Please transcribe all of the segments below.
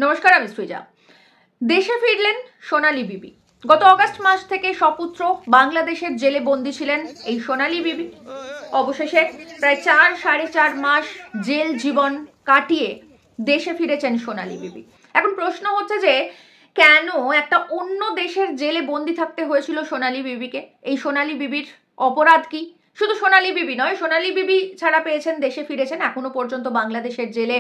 নমস্কার, আমি সৃজা। দেশে ফিরলেন সোনালী বিবি। গত অগাস্ট মাস থেকে সপুত্র বাংলাদেশের জেলে বন্দী ছিলেন এই সোনালী বিবি। অবশেষে প্রায় 4-4.5 মাস জেল জীবন কাটিয়ে দেশে ফিরেছেন সোনালী বিবি। এখন প্রশ্ন হচ্ছে যে কেন একটা অন্য দেশের জেলে বন্দী থাকতে হয়েছিল সোনালী বিবিকে? এই সোনালী বিবির অপরাধ কি? শুধু সোনালী বিবি নয়, সোনালী বিবি ছাড়া পেয়েছেন, দেশে ফিরেছেন। এখনো পর্যন্ত বাংলাদেশের জেলে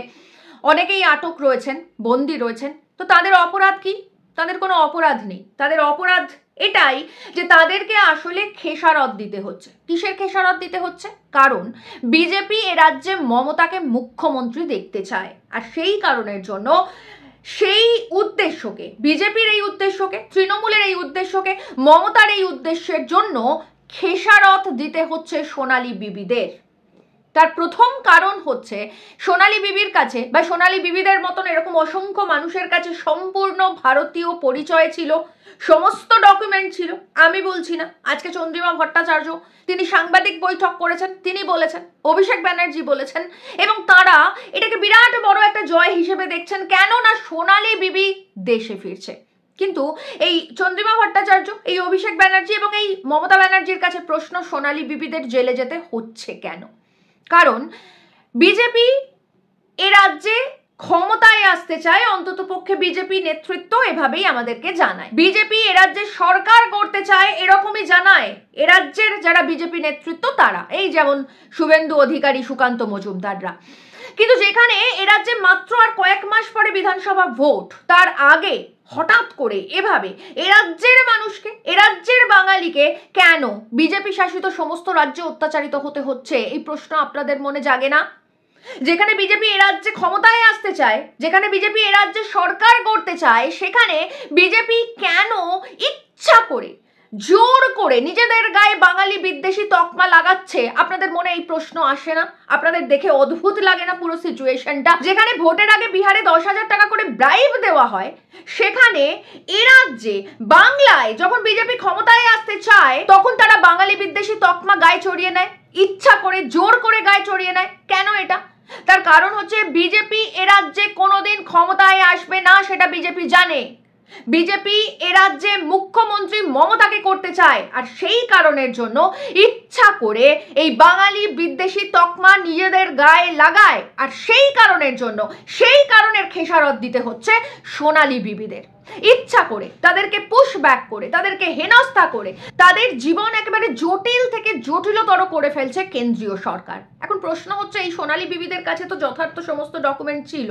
অনেকেই আটক রয়েছেন, বন্দী রয়েছেন। তো তাদের অপরাধ কি? তাদের কোনো অপরাধ নেই। তাদের অপরাধ এটাই যে তাদেরকে আসলে খেসারত দিতে হচ্ছে। কিসের খেসারত দিতে হচ্ছে? কারণ বিজেপি এ রাজ্যে মমতাকে মুখ্যমন্ত্রী দেখতে চায়, আর সেই কারণের জন্য সেই উদ্দেশ্যকে, বিজেপির এই উদ্দেশ্যকে, তৃণমূলের এই উদ্দেশ্যকে, মমতার এই উদ্দেশ্যের জন্য খেসারত দিতে হচ্ছে সোনালী বিবিদের। তার প্রথম কারণ হচ্ছে সোনালী বিবির কাছে বা সোনালী বিবিদের মতন এরকম অসংখ্য মানুষের কাছে সম্পূর্ণ ভারতীয় পরিচয় ছিল, সমস্ত ডকুমেন্ট ছিল। আমি বলছি না, আজকে চন্দ্রিমা ভট্টাচার্য তিনি সাংবাদিক বৈঠক করেছেন, তিনি বলেছেন, অভিষেক ব্যানার্জি বলেছেন, এবং তারা এটাকে বিরাট বড় একটা জয় হিসেবে দেখছেন। কেন না সোনালী বিবি দেশে ফিরছে। কিন্তু এই চন্দ্রিমা ভট্টাচার্য, এই অভিষেক ব্যানার্জি এবং এই মমতা ব্যানার্জির কাছে প্রশ্ন, সোনালী বিবিদের জেলে যেতে হচ্ছে কেন? কারণ বিজেপি এ রাজ্যে ক্ষমতায় আসতে চায়, অন্তত পক্ষে বিজেপি নেতৃত্ব এভাবেই আমাদেরকে জানায়। বিজেপি এ রাজ্যে সরকার করতে চায়, এরকমই জানায় এ রাজ্যের যারা বিজেপি নেতৃত্ব তারা, এই যেমন শুভেন্দু অধিকারী, সুকান্ত মজুমদাররা। কিন্তু যেখানে এ রাজ্যে মাত্র আর কয়েক মাস পরে বিধানসভা ভোট, তার আগে হঠাৎ করে এভাবে এ রাজ্যের মানুষকে, এ রাজ্যের বাঙালিকে কেন বিজেপি শাসিত সমস্ত রাজ্যে অত্যাচারিত হতে হচ্ছে, এই প্রশ্ন আপনাদের মনে জাগে না? যেখানে বিজেপি এ রাজ্যে ক্ষমতায় আসতে চায়, যেখানে বিজেপি এ রাজ্যে সরকার করতে চায়, সেখানে বিজেপি কেন ইচ্ছা করে, জোর করে নিজেদের গায়ে বাঙালি বিদ্বেষী তকমা লাগাচ্ছে? আপনাদের মনে এই প্রশ্ন আসে না? আপনাদের দেখে অদ্ভুত লাগে না পুরো সিচুয়েশনটা? যেখানে ভোটের আগে বিহারে 10,000 টাকা করে ব্রাইব দেওয়া হয়, সেখানে এ রাজ্যে বাংলায় যখন বিজেপি ক্ষমতায় আসতে চায় তখন তারা বাঙালি বিদ্বেষী তকমা গায়ে চড়িয়ে নেয়, ইচ্ছা করে জোর করে গায়ে চড়িয়ে নেয়। কেন এটা? তার কারণ হচ্ছে বিজেপি এ রাজ্যে কোনোদিন ক্ষমতায় আসবে না, সেটা বিজেপি জানে। বিজেপি এ রাজ্যে মুখ্যমন্ত্রী মমতাকে করতে চায়, আর সেই কারণের জন্য ইচ্ছা করে এই বাঙালি বিদ্বেষী তকমা নিজেদের গায়ে লাগায়, আর সেই কারণের জন্য, সেই কারণের খেসারত দিতে হচ্ছে সোনালী বিবিদের। ইচ্ছা করে তাদেরকে পুশ ব্যাক করে, তাদেরকে হেনস্থা করে, তাদের জীবন একেবারে জটিল থেকে জটিলতর করে ফেলছে কেন্দ্রীয় সরকার। এখন প্রশ্ন হচ্ছে এই সোনালী বিবিদের কাছে তো যথার্থ সমস্ত ডকুমেন্ট ছিল,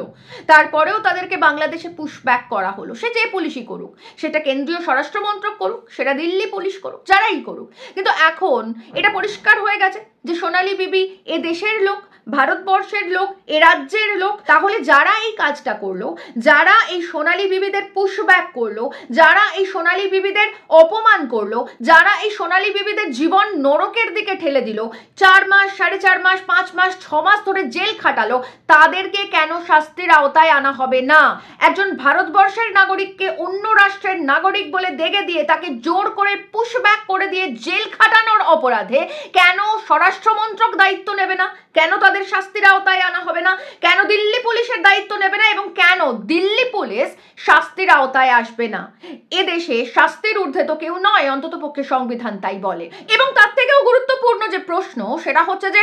তারপরেও তাদেরকে বাংলাদেশে পুশ ব্যাক করা হলো। সে যে পুলিশই করুক, সেটা কেন্দ্রীয় স্বরাষ্ট্র মন্ত্রক করুক, সেটা দিল্লি পুলিশ করুক, যারাই করুক, কিন্তু এখন এটা পরিষ্কার হয়ে গেছে যে সোনালী বিবি এ দেশের লোক, ভারতবর্ষের লোক, এ রাজ্যের লোক। তাহলে যারা এই কাজটা করলো, যারা এই সোনালী বিবিদের পুশ ব্যাক করলো, যারা এই সোনালী বিবিদের অপমান করলো, যারা এই সোনালী বিবিদের জীবন নরকের দিকে ঠেলে দিল, 4 মাস, 4.5 মাস, 5 মাস, 6 মাস ধরে জেল খাটালো, তাদেরকে কেন শাস্তির আওতায় আনা হবে না? একজন ভারতবর্ষের নাগরিককে অন্য রাষ্ট্রের নাগরিক বলে দেগে দিয়ে তাকে জোর করে পুশ ব্যাক করে দিয়ে জেল খাটানোর অপরাধে কেন স্বরাষ্ট্রমন্ত্রক দায়িত্ব নেবে না? কেন তাদের শাস্তির আওতায় আনা হবে না? কেন দিল্লি পুলিশের দায়িত্ব নেবে না? এবং কেন দিল্লি পুলিশ শাস্তির আওতায় আসবে না? এদেশে শাস্তির ঊর্ধ্বে তো কেউ নয়, অন্তত পক্ষে সংবিধান তাই বলে। এবং তার থেকেও গুরুত্বপূর্ণ যে প্রশ্ন, সেটা হচ্ছে যে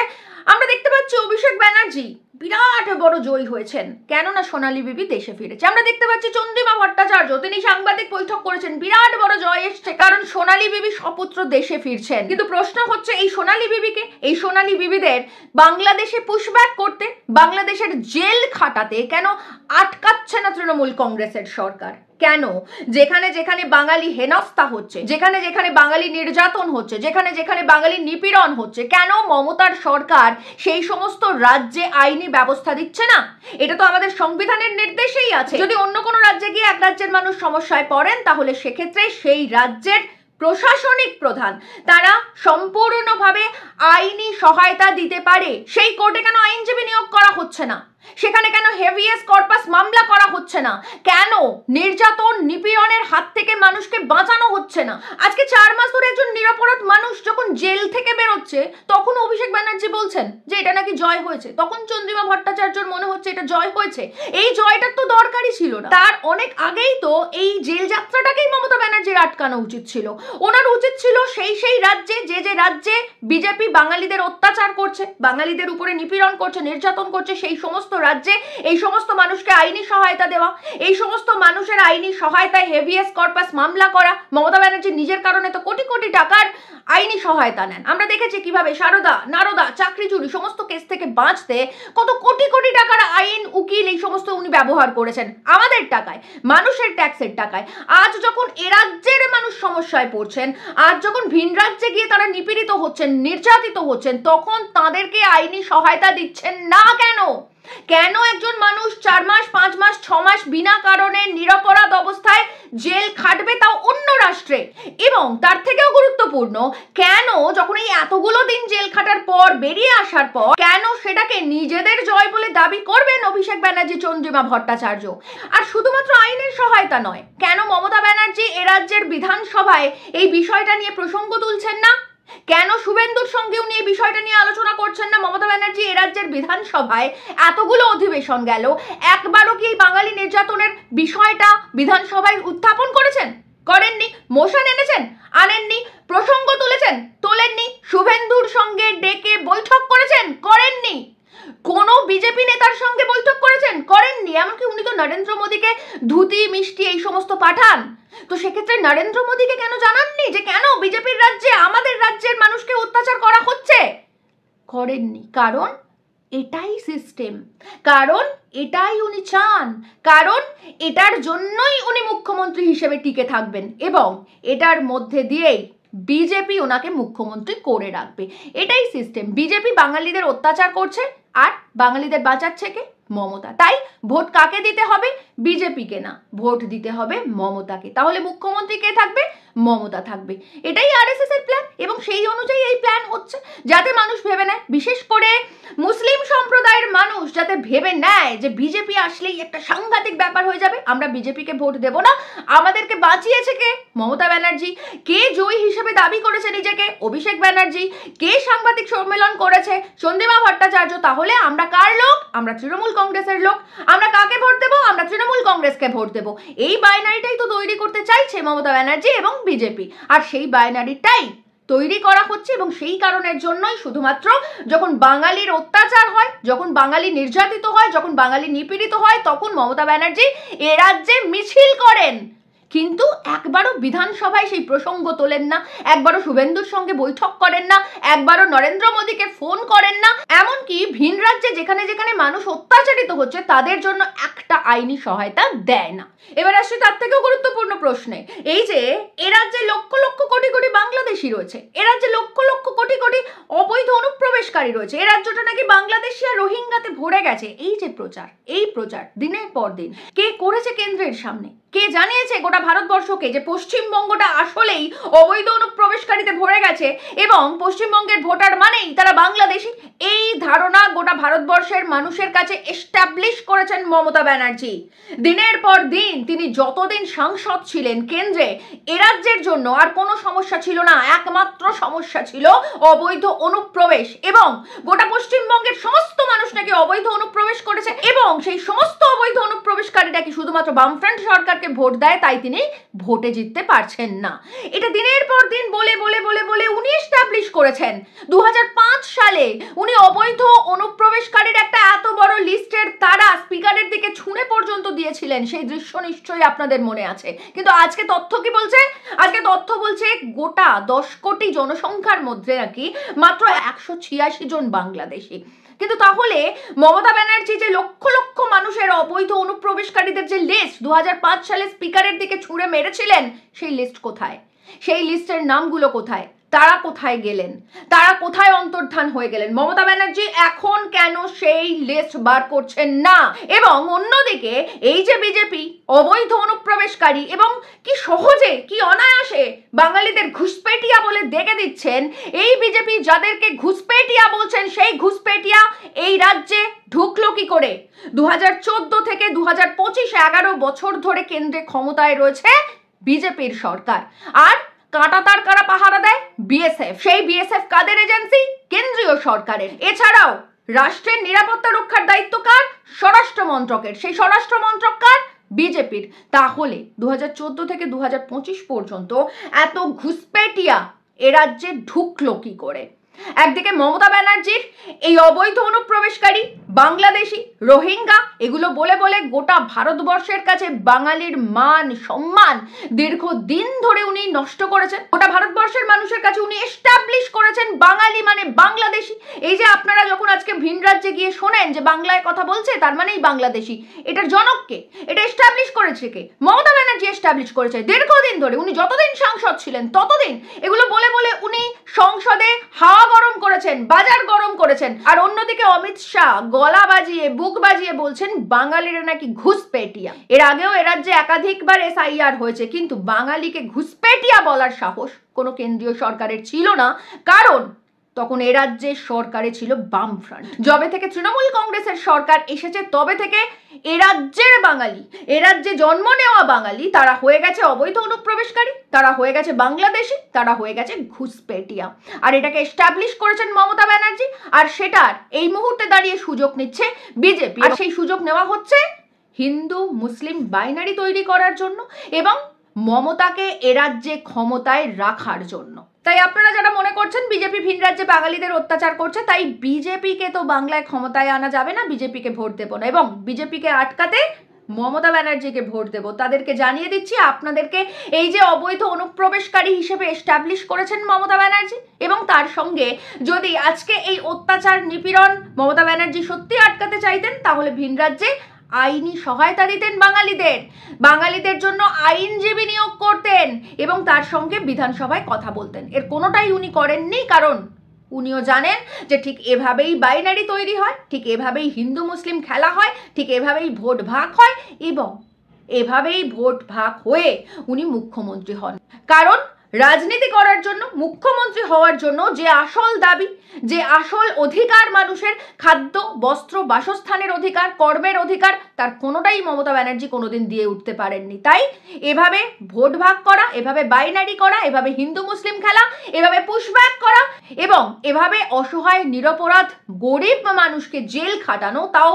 আমরা দেখতে পাচ্ছি অভিষেক ব্যানার্জি বিরাট বড় জয়ী হয়েছেন, কেননা সোনালী বিবি দেশে ফিরেছে। আমরা দেখতে পাচ্ছি চন্দ্রিমা ভট্টাচার্য তিনি সাংবাদিক বৈঠক করেছেন, বিরাট বড় জয় এসছে, কারণ সোনালী বিবি সপুত্র দেশে ফিরছেন। কিন্তু প্রশ্ন হচ্ছে এই সোনালী বিবিকে, এই সোনালী বিবিদের বাংলাদেশে পুশব্যাক করতে, বাংলাদেশের জেল খাটাতে কেন আটকাচ্ছে না তৃণমূল কংগ্রেসের সরকার? কেন যেখানে যেখানে বাঙালি হেনস্থা হচ্ছে, যেখানে যেখানে বাঙালি নির্যাতন হচ্ছে, যেখানে যেখানে বাঙালি নিপীড়ন হচ্ছে, কেন মমতার সরকার সেই সমস্ত রাজ্যে আইনি ব্যবস্থা দিচ্ছে না? এটা তো আমাদের সংবিধানের নির্দেশেই আছে। যদি অন্য কোনো রাজ্যে গিয়ে এক রাজ্যের মানুষ সমস্যায় পড়েন, তাহলে সেক্ষেত্রে সেই রাজ্যের প্রশাসনিক প্রধান তারা সম্পূর্ণভাবে আইনি সহায়তা দিতে পারে। সেই কোর্টে কেন আইনজীবী নিয়োগ করা হচ্ছে না? সেখানে কেন হেভিয়েস্ট কর্পাস মামলা করা হচ্ছে না? কেন নির্যাতন নিপীড়নের হাত থেকে মানুষকে বাঁচানো হচ্ছে না? আজকে 4 মাস ধরে একজন নিরপরাধ মানুষ যখন জেল থেকে বেরোচ্ছে তখন অভিষেক ব্যানার্জি বলছেন যে এটা নাকি জয় হয়েছে। তখন চন্দ্রিমা ভট্টাচার্যর মনে হচ্ছে এটা জয় হয়েছে। এই জয়টার তো দরকারই ছিল না। তার অনেক আগেই তো এই জেল যাত্রাটাকেই মমতা ব্যানার্জির আটকানো উচিত ছিল। ওনার উচিত ছিল সেই রাজ্যে যে রাজ্যে বিজেপি বাঙালিদের অত্যাচার করছে, বাঙালিদের উপরে নিপীড়ন করছে, নির্যাতন করছে, সেই সমস্ত রাজ্যে এই সমস্ত মানুষকে আইনি সহায়তা দেওয়া, এই সমস্ত মানুষের আইনি সহায়তায় হেভিয়েস্ট কর্পাস মামলা করা। মমতা ব্যানার্জি নিজের কারণে তো কোটি কোটি টাকার আইনি সহায়তা নেন। আমরা দেখেছি কিভাবে সারদা নারদা চাকরি চুরি সমস্ত কেস থেকে বাঁচতে কত কোটি কোটি টাকার আইন উকিল এই সমস্ত উনি ব্যবহার করেছেন আমাদের টাকায়, মানুষের ট্যাক্সের টাকায়। আজ যখন এ রাজ্যের মানুষ সমস্যায় পড়ছেন, আজ যখন ভিন রাজ্যে গিয়ে তারা নিপীড়িত হচ্ছেন, নির্যাতিত হচ্ছেন, তখন তাদেরকে আইনি সহায়তা দিচ্ছেন না কেন? কেন একজন মানুষ 4 মাস 5 মাস 6 মাস বিনা কারণে নিরপরাধ অবস্থায় জেল খাটবে, তাও অন্য রাষ্ট্রে? এবং তার থেকেও গুরুত্বপূর্ণ, কেন যখন এই এতগুলো দিন জেল খাটার পর বেরিয়ে আসার পর কেন সেটাকে নিজেদের জয় বলে দাবি করবেন অভিষেক ব্যানার্জি, চন্দ্রিমা ভট্টাচার্য? আর শুধুমাত্র আইনের সহায়তা নয়, কেন মমতা ব্যানার্জি এ রাজ্যের বিধানসভায় এই বিষয়টা নিয়ে প্রসঙ্গ তুলছেন না? কেন শুভেন্দুর সঙ্গে উনি এই বিষয়টা নিয়ে আলোচনা করছেন না? মমতা ব্যানার্জি এ রাজ্যের বিধানসভায় এতগুলো অধিবেশন গেল, একবারও কি এই বাঙালি নির্যাতনের বিষয়টা বিধানসভায় উত্থাপন করেছেন? করেননি। মোশন এনেছেন? আনেননি। প্রসঙ্গ তুলেছেন? তোলেননি। শুভেন্দুর সঙ্গে ডেকে বৈঠক করেছেন? করেননি। কোন বিজেপি নেতার সঙ্গে বৈঠক করেছেন? করেননি। এমনকি উনি তো নরেন্দ্র মোদীকে ধুতি মিষ্টি এই সমস্ত পাঠান। তো সেক্ষেত্রে নরেন্দ্র মোদীকে কেন জানাননি যে কেন বিজেপির রাজ্যে আমাদের রাজ্যের মানুষকে অত্যাচার করা হচ্ছে? করেননি। কারণ এটাই সিস্টেম, কারণ এটাই উনি চান, কারণ এটার জন্যই উনি মুখ্যমন্ত্রী হিসেবে টিকে থাকবেন এবং এটার মধ্যে দিয়েই বিজেপি ওনাকে মুখ্যমন্ত্রী করে রাখবে। এটাই সিস্টেম। বিজেপি বাঙালিদের অত্যাচার করছে আর বাঙালিদের বাঁচাচ্ছে কে? মমতা। তাই ভোট কাকে দিতে হবে? বিজেপিকে না, ভোট দিতে হবে মমতাকে। তাহলে মুখ্যমন্ত্রী কে থাকবে? মমতা থাকবে। এটাই আরএসএস এর প্ল্যান এবং সেই অনুযায়ী এই প্ল্যান হচ্ছে, যাতে মানুষ ভেবে নেয়, বিশেষ করে মুসলিম সম্প্রদায়ের মানুষ যাতে ভেবে নেয় যে বিজেপি আসলেই একটা সাংঘাতিক ব্যাপার হয়ে যাবে, আমরা বিজেপিকে ভোট দেব না। আমাদেরকে বাঁচিয়েছে কে? মমতা ব্যানার্জি। কে জয়ী হিসেবে দাবি করেছে নিজেকে? অভিষেক ব্যানার্জি। কে সাংবাদিক সম্মেলন করেছে? চন্দ্রিমা ভট্টাচার্য। তাহলে আমরা কার লোক? আমরা তৃণমূল কংগ্রেসের লোক। আমরা কাকে ভোট দেব? আমরা তৃণমূল কংগ্রেসকে ভোট দেব। এই বাইনারিটাই তো তৈরি করতে চাইছে মমতা ব্যানার্জি এবং বিজেপি। আর সেই বাইনারিটাই তৈরি করা হচ্ছে এবং সেই কারণের জন্যই শুধুমাত্র যখন বাঙালির অত্যাচার হয়, যখন বাঙালি নির্যাতিত হয়, যখন বাঙালি নিপীড়িত হয়, তখন মমতা ব্যানার্জি এ রাজ্যে মিছিল করেন, কিন্তু একবারও বিধানসভায় সেই প্রসঙ্গ তোলেন না, একবারও শুভেন্দুর সঙ্গে বৈঠক করেন না, একবারও নরেন্দ্র মোদীকে ফোন করেন না। এমনকি ভিন রাজ্যে যেখানে যেখানে মানুষ অত্যাচারিত হচ্ছে তাদের জন্য একটা আইনি সহায়তা দেয় না। এবার আসছে তার থেকেও গুরুত্বপূর্ণ প্রশ্নে, এই যে এ রাজ্যে লক্ষ লক্ষ কোটি কোটি বাংলাদেশি রয়েছে, এ রাজ্যে লক্ষ লক্ষ কোটি কোটি অবৈধ অনুপ্রবেশকারী রয়েছে, এ রাজ্যটা নাকি বাংলাদেশি আর রোহিঙ্গাতে ভরে গেছে। এই যে প্রচার, এই প্রচার দিনের পর দিন কে করেছে কেন্দ্রের সামনে? কে জানিয়েছে গোটা ভারতবর্ষকে যে পশ্চিমবঙ্গটা আসলেই অবৈধ অনুপ্রবেশকারীতে ভরে গেছে এবং পশ্চিমবঙ্গের ভোটার মানেই তারা বাংলাদেশি? এই ধারণা গোটা ভারতবর্ষের মানুষের কাছে এস্টাবলিশ করেছেন মমতা ব্যানার্জি। দিনের পর দিন তিনি যতদিন সাংসদ ছিলেন কেন্দ্রে, এ রাজ্যের জন্য আর কোনো সমস্যা ছিল না, একমাত্র সমস্যা ছিল অবৈধ অনুপ্রবেশ। এবং গোটা পশ্চিমবঙ্গের সমস্ত মানুষ নাকি অবৈধ অনুপ্রবেশ করেছে এবং সেই সমস্ত অবৈধ অনুপ্রবেশকারীরা কি শুধুমাত্র বামফ্রন্ট সরকারকে ভোট দেয়, তাই তিনি ভোটে জিততে পারছেন না। এটা দিনের পর দিন বলে বলে বলে বলে উনি এস্টাবলিশ করেছেন। 2005 সালে উনি অবৈধ অনুপ্রবেশকারীর একটা এত বড় লিস্টের তারা স্পিকারের দিকে ছুঁড়ে পর্যন্ত দিয়েছিলেন, সেই দৃশ্য নিশ্চয়ই আপনাদের মনে আছে। কিন্তু আজকে তথ্য কি বলছে? আজকে তথ্য বলছে গোটা 10 কোটি জনসংখ্যার মধ্যে নাকি মাত্র 186 জন বাংলাদেশি। কিন্তু তাহলে মমতা ব্যানার্জি যে লক্ষ লক্ষ মানুষের অবৈধ অনুপ্রবেশকারীদের যে লিস্ট 2005 সালে স্পিকারের দিকে ছুঁড়ে মেরেছিলেন, সেই লিস্ট কোথায়? সেই লিস্টের নামগুলো কোথায়? তারা কোথায় গেলেন, তারা কোথায় অন্তর্ধান হয়ে গেলেন? মমতা ব্যানার্জি এখন কেন সেই লিস্ট বার করছেন না? এবং অন্যদিকে এই যে বিজেপি অবৈধ অনুপ্রবেশকারী এবং কি সহজে কি অনায়াসে বাঙালিদের ঘুষপেটিয়া বলে দেখে দিচ্ছেন, এই বিজেপি যাদেরকে ঘুষপেটিয়া বলছেন সেই ঘুষপেটিয়া এই রাজ্যে ঢুকলো কি করে? 2014 থেকে 2025 11 বছর ধরে কেন্দ্রে ক্ষমতায় রয়েছে বিজেপির সরকার। আর কাঁটা তার কারা পাহারা দেয়? বিএসএফ। সেই বিএসএফ কাদের এজেন্সি? কেন্দ্রীয় সরকারের। এছাড়াও রাষ্ট্রের নিরাপত্তা রক্ষার দায়িত্ব কার? স্বরাষ্ট্র মন্ত্রকের। সেই স্বরাষ্ট্র মন্ত্রক কার? বিজেপির। তাহলে 2014 থেকে 2025 পর্যন্ত এত ঘুষপেটিয়া এ রাজ্যে ঢুকলো কি করে? একদিকে মমতা ব্যানার্জির এই অবৈধ অনুপ্রবেশকারী, বাংলাদেশি, রোহিঙ্গা এগুলো বলে বলে গোটা ভারতবর্ষের কাছে বাঙালির মান সম্মান দীর্ঘদিন ধরে উনি নষ্ট করেছেন। গোটা ভারতবর্ষের মানুষের কাছে উনি এস্টাবলিশ করেছেন বাঙালি মানে বাংলাদেশি। এই যে আপনারা যখন আজকে ভিন রাজ্যে গিয়ে শোনেন যে বাংলায় কথা বলছে তার মানেই বাংলাদেশি, এটার জনককে, এটা এস্টাবলিশ করেছে কে? মমতা ব্যানার্জি এস্টাবলিশ করেছে দীর্ঘদিন ধরে। উনি যতদিন সাংসদ ছিলেন ততদিন এগুলো বলে বলে উনি সংসদে হাওয়া গরম করেছেন, বাজার গরম করেছেন। আর অন্যদিকে অমিত শাহ গলা বাজিয়ে বুক বাজিয়ে বলছেন বাঙালিরা নাকি ঘুষপেটিয়া। এর আগেও এ রাজ্যে একাধিকবার এসআইআর হয়েছে, কিন্তু বাঙালিকে ঘুষপেটিয়া বলার সাহস কোনো কেন্দ্রীয় সরকারের ছিল না, কারণ তখন এ রাজ্যে সরকারে ছিল বামফ্রন্ট। যবে থেকে তৃণমূল কংগ্রেসের সরকার এসেছে তবে থেকে এ রাজ্যের বাঙালি, এ রাজ্যে জন্ম নেওয়া বাঙালি, তারা হয়ে গেছে অবৈধ অনুপ্রবেশকারী, তারা হয়ে গেছে বাংলাদেশি, তারা হয়ে গেছে ঘুষপেটিয়া। আর এটাকে এস্টাবলিশ করেছেন মমতা ব্যানার্জি, আর সেটার এই মুহূর্তে দাঁড়িয়ে সুযোগ নিচ্ছে বিজেপি। আর সেই সুযোগ নেওয়া হচ্ছে হিন্দু মুসলিম বাইনারি তৈরি করার জন্য এবং মমতাকে এ রাজ্যে ক্ষমতায় রাখার জন্য। তাই আপনারা যারা মনে করছেন বিজেপি ভিন রাজ্যে বাঙালিদের অত্যাচার করছে, তাই বিজেপিকে তো বাংলায় ক্ষমতায় আনা যাবে না, বিজেপিকে ভোট দেব না এবং বিজেপিকে আটকাতে মমতা ব্যানার্জিকে ভোট দেব। তাদেরকে জানিয়ে দিচ্ছি আপনাদেরকে এই যে অবৈধ অনুপ্রবেশকারী হিসেবে এস্টাবলিশ করেছেন মমতা ব্যানার্জি, এবং তার সঙ্গে যদি আজকে এই অত্যাচার নিপীড়ন মমতা ব্যানার্জি সত্যি আটকাতে চাইতেন তাহলে ভিন রাজ্যে আইনি সহায়তা দিতেন বাঙালিদের জন্য আইনজীবী নিয়োগ করতেন এবং তার সঙ্গে বিধানসভায় কথা বলতেন। এর কোনোটাই উনি করেননি, কারণ উনিও জানেন যে ঠিক এভাবেই বাইনারি তৈরি হয়, ঠিক এভাবেই হিন্দু মুসলিম খেলা হয়, ঠিক এভাবেই ভোট ভাগ হয় এবং এভাবেই ভোট ভাগ হয়ে উনি মুখ্যমন্ত্রী হন। কারণ রাজনীতি করার জন্য, মুখ্যমন্ত্রী হওয়ার জন্য যে আসল দাবি, যে আসল অধিকার মানুষের, খাদ্য বস্ত্র বাসস্থানের অধিকার, কর্মের অধিকার, তার কোনোটাই মমতা ব্যানার্জি কোনোদিন দিয়ে উঠতে পারেননি। তাই এভাবে ভোট ভাগ করা, এভাবে বাইনারি করা, এভাবে হিন্দু মুসলিম খেলা, এভাবে পুশব্যাক করা এবং এভাবে অসহায় নিরপরাধ গরিব মানুষকে জেল খাটানো, তাও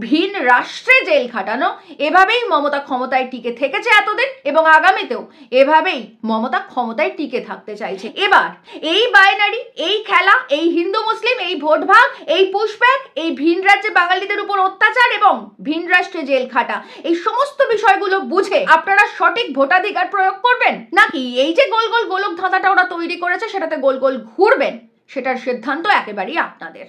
ভিন রাষ্ট্রে জেল খাটানো, এভাবেই মমতা ক্ষমতায় টিকে থেকেছে এতদিন এবং আগামীতেও এভাবেই মমতা ক্ষমতায় টিকে থাকতে চাইছে। এবার এই বাইনারি, এই খেলা, এই হিন্দু মুসলিম, এই ভোট ভাগ, এই পুশব্যাক, এই ভিন রাজ্যে বাঙালিদের উপর অত্যাচার এবং ভিন রাষ্ট্রে জেল খাটা, এই সমস্ত বিষয়গুলো বুঝে আপনারা সঠিক ভোটাধিকার প্রয়োগ করবেন, নাকি এই যে গোল গোল গোলক ধাঁধাটা ওরা তৈরি করেছে সেটাতে গোল গোল ঘুরবেন, সেটার সিদ্ধান্ত একেবারেই আপনাদের।